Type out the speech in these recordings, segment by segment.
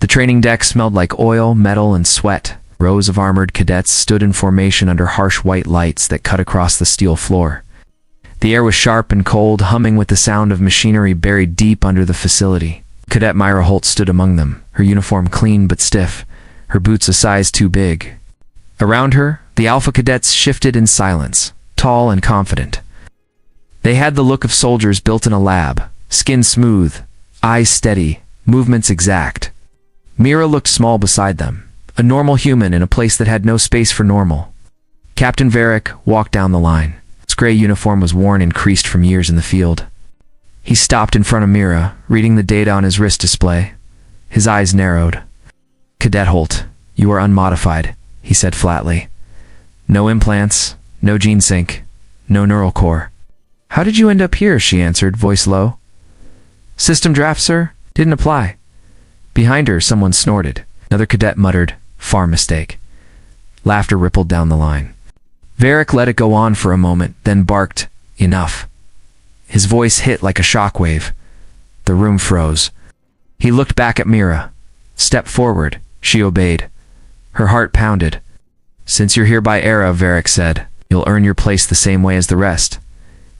The training deck smelled like oil, metal, and sweat. Rows of armored cadets stood in formation under harsh white lights that cut across the steel floor. The air was sharp and cold, humming with the sound of machinery buried deep under the facility. Cadet Myra Holt stood among them, her uniform clean but stiff, her boots a size too big. Around her, the Alpha cadets shifted in silence, tall and confident. They had the look of soldiers built in a lab, skin smooth, eyes steady, movements exact. Mira looked small beside them, a normal human in a place that had no space for normal. Captain Varric walked down the line. His gray uniform was worn and creased from years in the field. He stopped in front of Mira, reading the data on his wrist display. His eyes narrowed. "Cadet Holt, you are unmodified," he said flatly. "No implants, no gene sync, no neural core." "How did you end up here?" she answered, voice low. "System draft, sir. Didn't apply." Behind her, someone snorted. Another cadet muttered, "Farm mistake." Laughter rippled down the line. Varric let it go on for a moment, then barked, "Enough." His voice hit like a shockwave. The room froze. He looked back at Mira. "Step forward." She obeyed. Her heart pounded. "Since you're here by era," Varric said, "you'll earn your place the same way as the rest."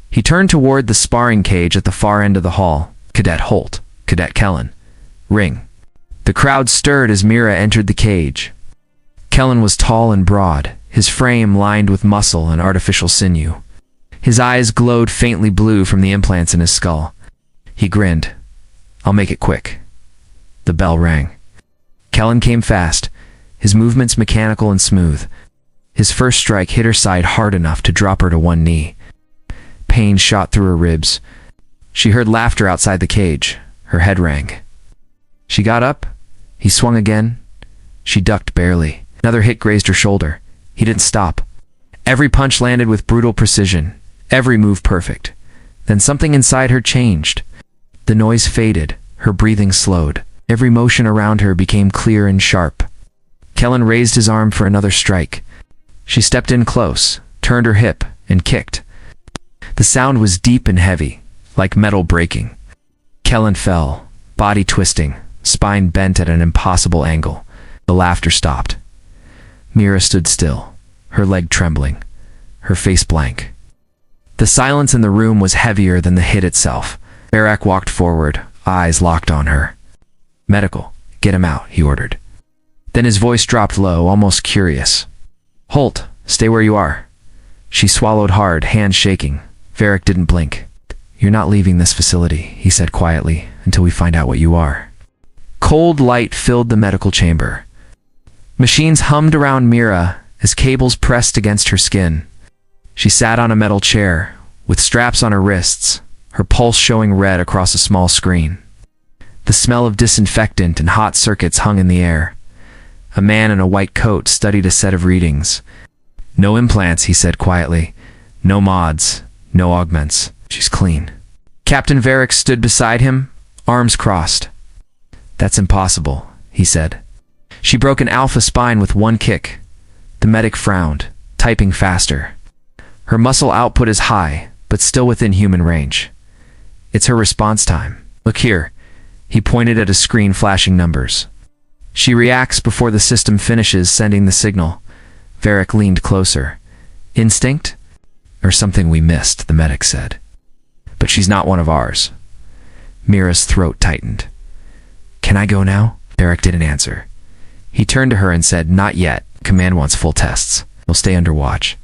He turned toward the sparring cage at the far end of the hall. "Cadet Holt, Cadet Kellen. Ring." The crowd stirred as Mira entered the cage. Kellen was tall and broad, his frame lined with muscle and artificial sinew. His eyes glowed faintly blue from the implants in his skull. He grinned. "I'll make it quick." The bell rang. Kellen came fast, his movements mechanical and smooth. His first strike hit her side hard enough to drop her to one knee. Pain shot through her ribs. She heard laughter outside the cage. Her head rang. She got up. He swung again. She ducked barely. Another hit grazed her shoulder. He didn't stop. Every punch landed with brutal precision. Every move perfect. Then something inside her changed. The noise faded. Her breathing slowed. Every motion around her became clear and sharp. Kellen raised his arm for another strike. She stepped in close, turned her hip, and kicked. The sound was deep and heavy, like metal breaking. Kellen fell, body twisting, spine bent at an impossible angle. The laughter stopped. Mira stood still, her leg trembling, her face blank. The silence in the room was heavier than the hit itself. Varric walked forward, eyes locked on her. "Medical, get him out," he ordered. Then his voice dropped low, almost curious. "Holt, stay where you are." She swallowed hard, hands shaking. Varric didn't blink. "You're not leaving this facility," he said quietly, "until we find out what you are." Cold light filled the medical chamber. Machines hummed around Mira as cables pressed against her skin. She sat on a metal chair, with straps on her wrists, her pulse showing red across a small screen. The smell of disinfectant and hot circuits hung in the air. A man in a white coat studied a set of readings. "No implants," he said quietly. "No mods, no augments. She's clean." Captain Varric stood beside him, arms crossed. "That's impossible," he said. "She broke an alpha spine with one kick." The medic frowned, typing faster. "Her muscle output is high, but still within human range. It's her response time. Look here." He pointed at a screen flashing numbers. "She reacts before the system finishes sending the signal." Varric leaned closer. "Instinct? Or something we missed," the medic said. "But she's not one of ours." Mira's throat tightened. "Can I go now?" Varric didn't answer. He turned to her and said, "Not yet. Command wants full tests. We'll stay under watch."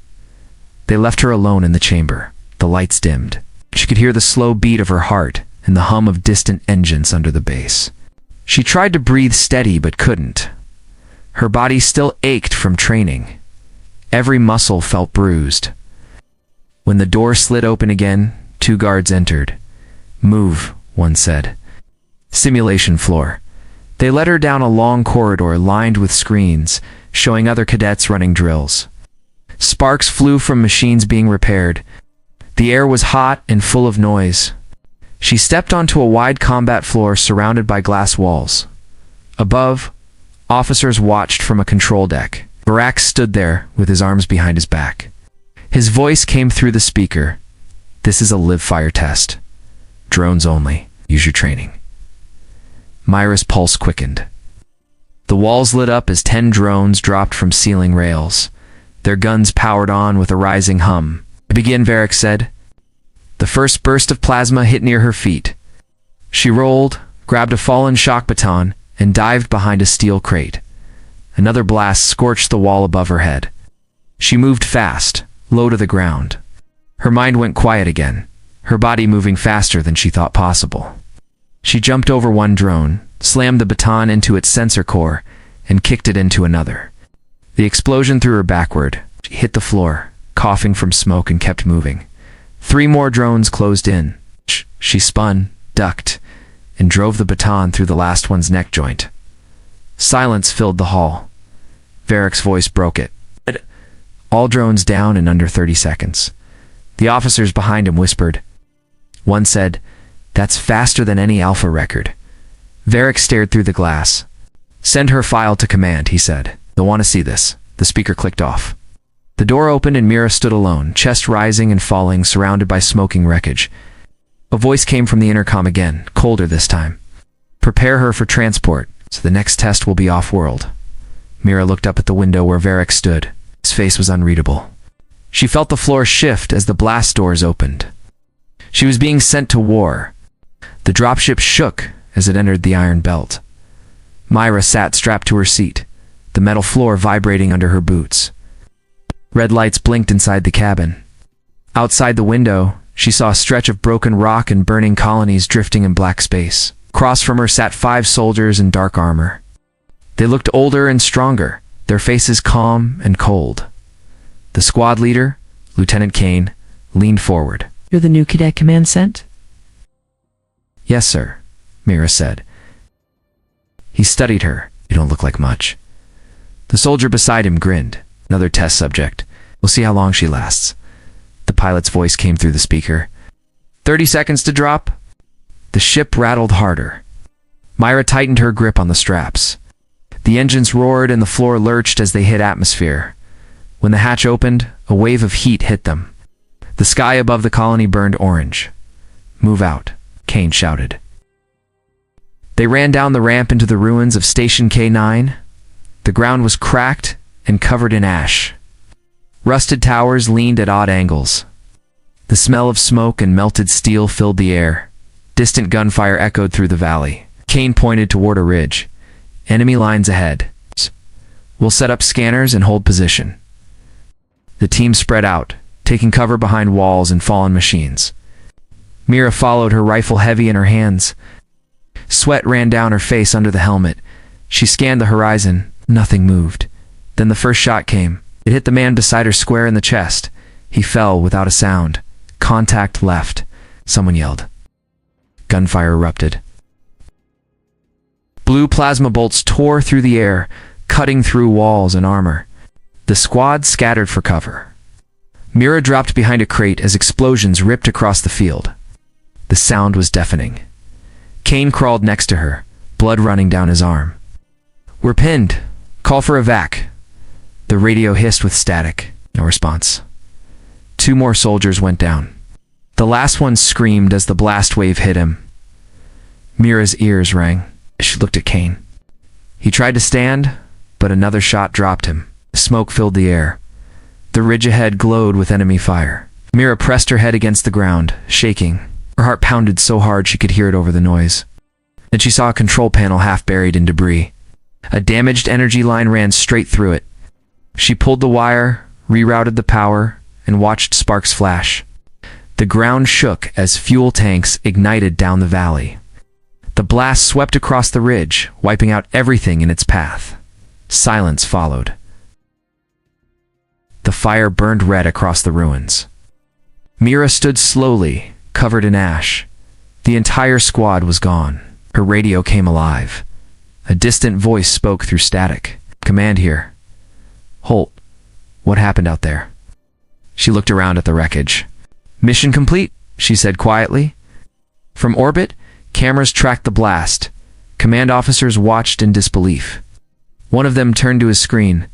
They left her alone in the chamber. The lights dimmed. She could hear the slow beat of her heart and the hum of distant engines under the base. She tried to breathe steady but couldn't. Her body still ached from training. Every muscle felt bruised. When the door slid open again, 2 guards entered. "Move," one said. Simulation floor. They led her down a long corridor lined with screens, showing other cadets running drills. Sparks flew from machines being repaired. The air was hot and full of noise. She stepped onto a wide combat floor surrounded by glass walls. Above, officers watched from a control deck. Varric stood there with his arms behind his back. His voice came through the speaker. "This is a live-fire test. Drones only. Use your training." Myra's pulse quickened. The walls lit up as 10 drones dropped from ceiling rails. Their guns powered on with a rising hum. "Begin," Varric said. The first burst of plasma hit near her feet. She rolled, grabbed a fallen shock baton, and dived behind a steel crate. Another blast scorched the wall above her head. She moved fast, low to the ground. Her mind went quiet again, her body moving faster than she thought possible. She jumped over one drone, slammed the baton into its sensor core, and kicked it into another. The explosion threw her backward. She hit the floor, coughing from smoke, and kept moving. 3 more drones closed in. She spun, ducked, and drove the baton through the last one's neck joint. Silence filled the hall. Varric's voice broke it. All drones down in under 30 seconds. The officers behind him whispered. One said, "That's faster than any Alpha record." Varric stared through the glass. "Send her file to command," he said. "They'll want to see this." The speaker clicked off. The door opened and Mira stood alone, chest rising and falling, surrounded by smoking wreckage. A voice came from the intercom again, colder this time. "Prepare her for transport, so the next test will be off-world." Mira looked up at the window where Varric stood. His face was unreadable. She felt the floor shift as the blast doors opened. She was being sent to war. The dropship shook as it entered the iron belt. Myra sat strapped to her seat, the metal floor vibrating under her boots. Red lights blinked inside the cabin. Outside the window, she saw a stretch of broken rock and burning colonies drifting in black space. Across from her sat 5 soldiers in dark armor. They looked older and stronger, their faces calm and cold. The squad leader, Lieutenant Kane, leaned forward. "You're the new cadet command sent?" "Yes, sir," Mira said. He studied her. "You don't look like much." The soldier beside him grinned. "Another test subject. We'll see how long she lasts." The pilot's voice came through the speaker. 30 seconds to drop." The ship rattled harder. Myra tightened her grip on the straps. The engines roared and the floor lurched as they hit atmosphere. When the hatch opened, a wave of heat hit them. The sky above the colony burned orange. "Move out," Kane shouted. They ran down the ramp into the ruins of Station K9. The ground was cracked and covered in ash. Rusted towers leaned at odd angles. The smell of smoke and melted steel filled the air. Distant gunfire echoed through the valley. Kane pointed toward a ridge. "Enemy lines ahead. We'll set up scanners and hold position." The team spread out, taking cover behind walls and fallen machines. Mira followed, her rifle heavy in her hands. Sweat ran down her face under the helmet. She scanned the horizon. Nothing moved. Then the first shot came. It hit the man beside her square in the chest. He fell without a sound. Contact left. Someone yelled. Gunfire erupted. Blue plasma bolts tore through the air, cutting through walls and armor. The squad scattered for cover. Mira dropped behind a crate as explosions ripped across the field. The sound was deafening. Kane crawled next to her, blood running down his arm. "We're pinned. Call for evac." The radio hissed with static. No response. 2 more soldiers went down. The last one screamed as the blast wave hit him. Mira's ears rang. She looked at Kane. He tried to stand, but another shot dropped him. Smoke filled the air. The ridge ahead glowed with enemy fire. Mira pressed her head against the ground, shaking. Her heart pounded so hard she could hear it over the noise. Then she saw a control panel half buried in debris. A damaged energy line ran straight through it. She pulled the wire, rerouted the power, and watched sparks flash. The ground shook as fuel tanks ignited down the valley. The blast swept across the ridge, wiping out everything in its path. Silence followed. The fire burned red across the ruins. Mira stood slowly, covered in ash. The entire squad was gone. Her radio came alive. A distant voice spoke through static. "Command here." "Holt, what happened out there?" She looked around at the wreckage. "Mission complete," she said quietly. From orbit, cameras tracked the blast. Command officers watched in disbelief. One of them turned to his screen.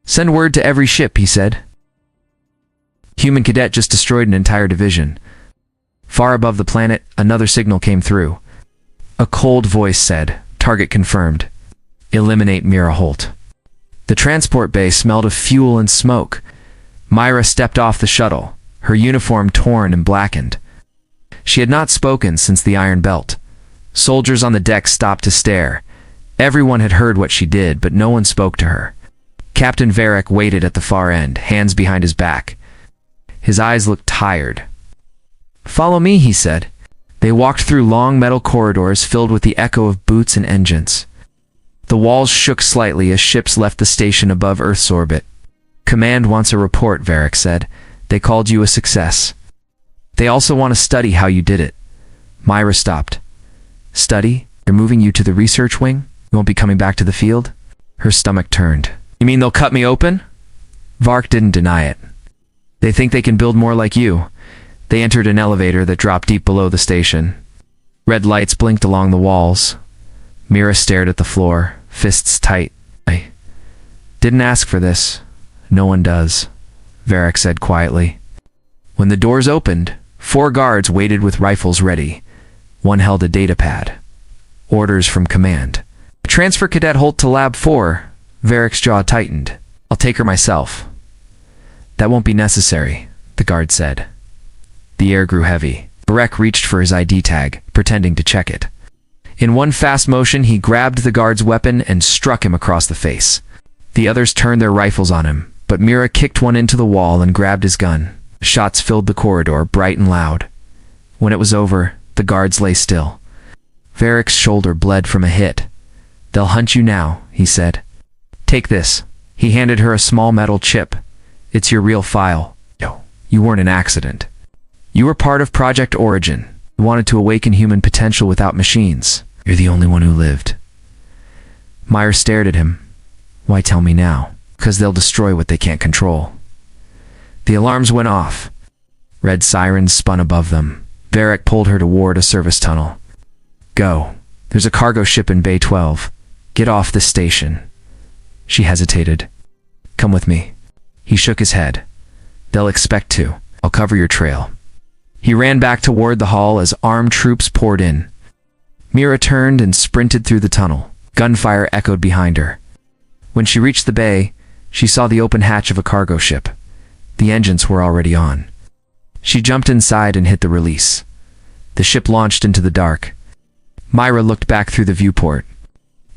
"Send word to every ship," he said. Human Cadet just destroyed an entire division. Far above the planet, another signal came through. A cold voice said, "Target confirmed." Eliminate Mira Holt. The transport bay smelled of fuel and smoke. Myra stepped off the shuttle, her uniform torn and blackened. She had not spoken since the Iron Belt. Soldiers on the deck stopped to stare. Everyone had heard what she did, but no one spoke to her. Captain Varric waited at the far end, hands behind his back. His eyes looked tired. "Follow me," he said. They walked through long metal corridors filled with the echo of boots and engines. The walls shook slightly as ships left the station above Earth's orbit. "Command wants a report," Varric said. "They called you a success. They also want to study how you did it." Myra stopped. "Study? They're moving you to the research wing? You won't be coming back to the field?" Her stomach turned. "You mean they'll cut me open?" Vark didn't deny it. "They think they can build more like you." They entered an elevator that dropped deep below the station. Red lights blinked along the walls. Mira stared at the floor, fists tight. "I didn't ask for this. No one does," Varric said quietly. When the doors opened, 4 guards waited with rifles ready. One held a data pad. Orders from command. "Transfer Cadet Holt to Lab 4. Varric's jaw tightened. "I'll take her myself." "That won't be necessary," the guard said. The air grew heavy. Varric reached for his ID tag, pretending to check it. In one fast motion, he grabbed the guard's weapon and struck him across the face. The others turned their rifles on him, but Mira kicked one into the wall and grabbed his gun. Shots filled the corridor, bright and loud. When it was over, the guards lay still. Varric's shoulder bled from a hit. "They'll hunt you now," he said. "Take this." He handed her a small metal chip. "It's your real file. You weren't an accident. You were part of Project Origin. You wanted to awaken human potential without machines. You're the only one who lived." Myra stared at him. "Why tell me now?" "Because they'll destroy what they can't control." The alarms went off. Red sirens spun above them. Varric pulled her toward a service tunnel. "Go. There's a cargo ship in Bay 12. Get off this station." She hesitated. "Come with me." He shook his head. "They'll expect to. I'll cover your trail." He ran back toward the hall as armed troops poured in. Mira turned and sprinted through the tunnel. Gunfire echoed behind her. When she reached the bay, she saw the open hatch of a cargo ship. The engines were already on. She jumped inside and hit the release. The ship launched into the dark. Myra looked back through the viewport.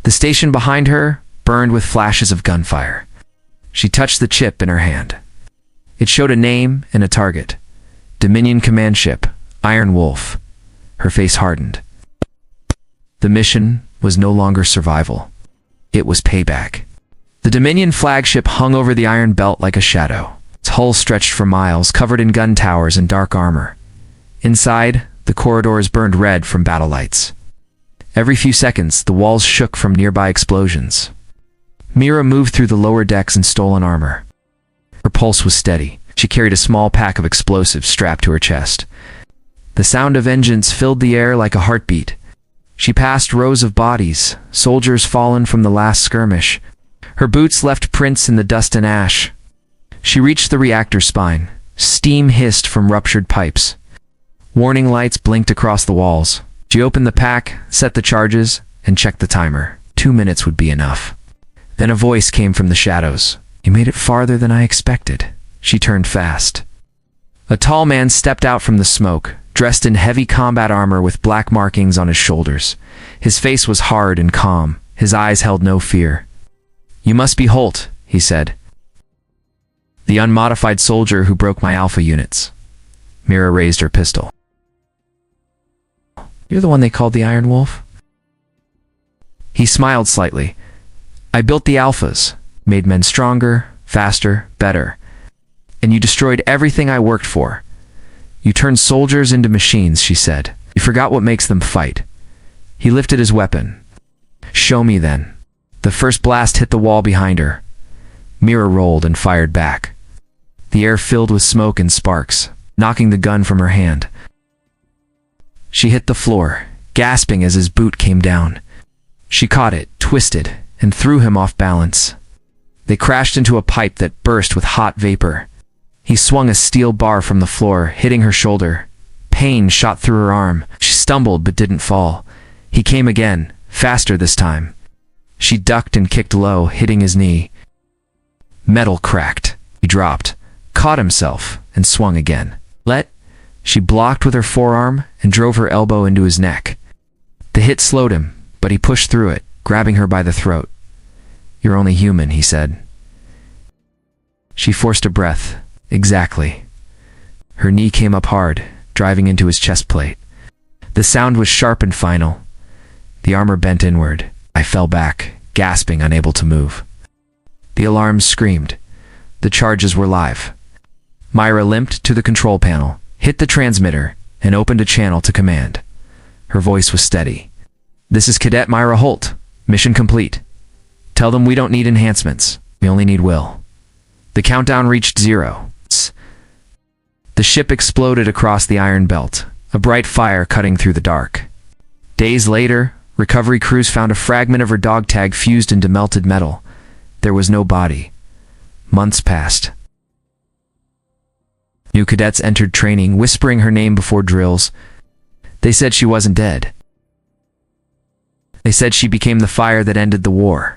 The station behind her burned with flashes of gunfire. She touched the chip in her hand. It showed a name and a target. Dominion command ship, Iron Wolf. Her face hardened. The mission was no longer survival. It was payback. The Dominion flagship hung over the Iron Belt like a shadow. Its hull stretched for miles, covered in gun towers and dark armor. Inside, the corridors burned red from battle lights. Every few seconds, the walls shook from nearby explosions. Mira moved through the lower decks in stolen armor. Her pulse was steady. She carried a small pack of explosives strapped to her chest. The sound of engines filled the air like a heartbeat. She passed rows of bodies, soldiers fallen from the last skirmish. Her boots left prints in the dust and ash. She reached the reactor spine. Steam hissed from ruptured pipes. Warning lights blinked across the walls. She opened the pack, set the charges, and checked the timer. 2 minutes would be enough. Then a voice came from the shadows. "You made it farther than I expected." She turned fast. A tall man stepped out from the smoke, dressed in heavy combat armor with black markings on his shoulders. His face was hard and calm. His eyes held no fear. "You must be Holt," he said. "The unmodified soldier who broke my alpha units." Mira raised her pistol. "You're the one they called the Iron Wolf?" He smiled slightly. "I built the alphas, made men stronger, faster, better. And you destroyed everything I worked for. You turned soldiers into machines," she said. "You forgot what makes them fight." He lifted his weapon. "Show me then." The first blast hit the wall behind her. Mira rolled and fired back. The air filled with smoke and sparks, knocking the gun from her hand. She hit the floor, gasping as his boot came down. She caught it, twisted, and threw him off balance. They crashed into a pipe that burst with hot vapor. He swung a steel bar from the floor, hitting her shoulder. Pain shot through her arm. She stumbled but didn't fall. He came again, faster this time. She ducked and kicked low, hitting his knee. Metal cracked. He dropped, caught himself, and swung again. She blocked with her forearm and drove her elbow into his neck. The hit slowed him, but he pushed through it, grabbing her by the throat. "You're only human," he said. She forced a breath. Exactly. Her knee came up hard, driving into his chest plate. The sound was sharp and final. The armor bent inward. I fell back, gasping, unable to move. The alarms screamed. The charges were live. Myra limped to the control panel, hit the transmitter, and opened a channel to command. Her voice was steady. "This is Cadet Myra Holt. Mission complete. Tell them we don't need enhancements. We only need will." The countdown reached 0. The ship exploded across the iron belt, a bright fire cutting through the dark. Days later, recovery crews found a fragment of her dog tag fused into melted metal. There was no body. Months passed. New cadets entered training, whispering her name before drills. They said she wasn't dead. They said she became the fire that ended the war.